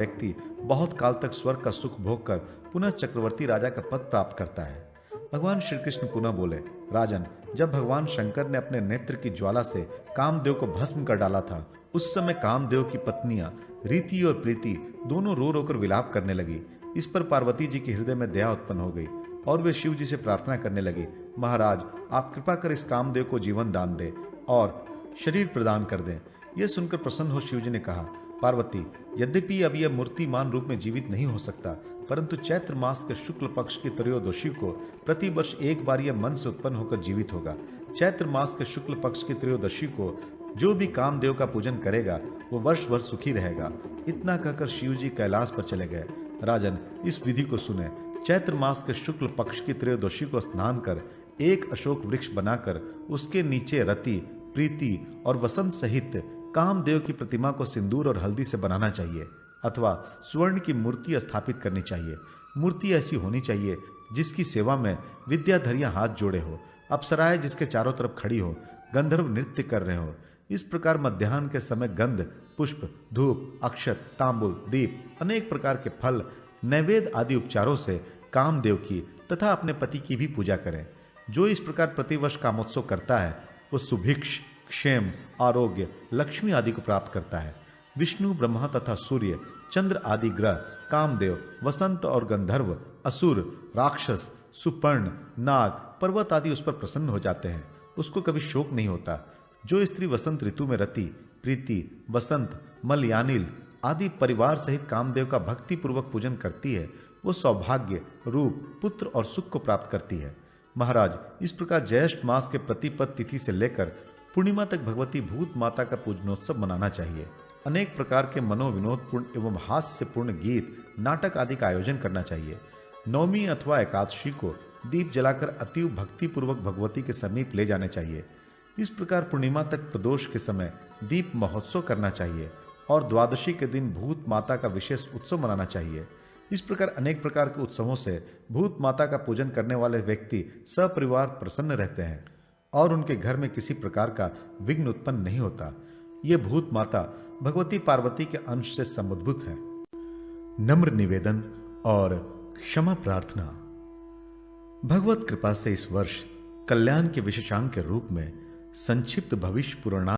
व्यक्ति बहुत काल तक स्वर्ग का सुख भोग कर पुनः चक्रवर्ती राजा का पद प्राप्त करता है। भगवान श्री कृष्ण पुनः बोले, राजन, जब भगवान शंकर ने अपने नेत्र की ज्वाला से कामदेव को भस्म कर डाला था, उस समय कामदेव की पत्नियां रीति और प्रीति दोनों रो रो कर विलाप करने लगी। इस पर पार्वती जी के हृदय में दया उत्पन्न हो गई और वे शिव जी से प्रार्थना करने लगे, महाराज, आप कृपा कर इस कामदेव को जीवन दान दें और शरीर प्रदान कर दें। यह सुनकर प्रसन्न हो शिव जी ने कहा, पार्वती, यद्यपि अब यह मूर्तिमान रूप में जीवित नहीं हो सकता, परंतु चैत्र मास के शुक्ल पक्ष की त्रयोदशी को प्रतिवर्ष एक बार यह मन से उत्पन्न होकर जीवित होगा। चैत्र मास के शुक्ल पक्ष की त्रयोदशी को जो भी कामदेव का पूजन करेगा वो वर्ष भर सुखी रहेगा। इतना कहकर शिव जी कैलाश पर चले गए। राजन, इस विधि को सुने। चैत्र मास के शुक्ल पक्ष की त्रयोदशी को स्नान कर एक अशोक वृक्ष बनाकर उसके नीचे रति, प्रीति और वसंत सहित कामदेव की प्रतिमा को सिंदूर और हल्दी से बनाना चाहिए अथवा स्वर्ण की मूर्ति स्थापित करनी चाहिए। मूर्ति ऐसी होनी चाहिए जिसकी सेवा में विद्याधरियां हाथ जोड़े हो, अप्सराएं जिसके चारों तरफ खड़ी हो, गंधर्व नृत्य कर रहे हो। इस प्रकार मध्याह्न के समय गंध, पुष्प, धूप, अक्षत, तांबुल, दीप, अनेक प्रकार के फल, नैवेद्य आदि उपचारों से कामदेव की तथा अपने पति की भी पूजा करें। जो इस प्रकार प्रतिवर्ष कामोत्सव करता है वो सुभिक्ष, क्षेम, आरोग्य, लक्ष्मी आदि को प्राप्त करता है। विष्णु, ब्रह्मा तथा सूर्य, चंद्र आदि ग्रह, कामदेव, वसंत और गंधर्व, असुर, राक्षस, सुपर्ण, नाग, पर्वत आदि उस पर प्रसन्न हो जाते हैं। उसको कभी शोक नहीं होता। जो स्त्री वसंत ऋतु में रति, प्रीति, बसंत, मलयानिल आदि परिवार सहित कामदेव का भक्ति पूर्वक पूजन करती है, वो सौभाग्य, रूप, पुत्र और सुख को प्राप्त करती है। महाराज, इस प्रकार ज्येष्ठ मास के प्रतिपद तिथि से लेकर पूर्णिमा तक भगवती भूत माता का पूजनोत्सव मनाना चाहिए। अनेक प्रकार के मनोविनोदपूर्ण एवं हास्यपूर्ण गीत, नाटक आदि का आयोजन करना चाहिए। नवमी अथवा एकादशी को दीप जलाकर अतीव भक्ति पूर्वक भगवती के समीप ले जाने चाहिए। इस प्रकार पूर्णिमा तक प्रदोष के समय दीप महोत्सव करना चाहिए और द्वादशी के दिन भूत माता का विशेष उत्सव मनाना चाहिए। इस प्रकार अनेक प्रकार के उत्सवों से भूत माता का पूजन करने वाले व्यक्ति सपरिवार प्रसन्न रहते हैं और उनके घर में किसी प्रकार का विघ्न उत्पन्न नहीं होता। ये भूत माता भगवती पार्वती के अंश से समुद्भूत है। नम्र निवेदन और क्षमा प्रार्थना। भगवत कृपा से इस वर्ष कल्याण के विशेषांक के रूप में संक्षिप्त भविष्य पुराण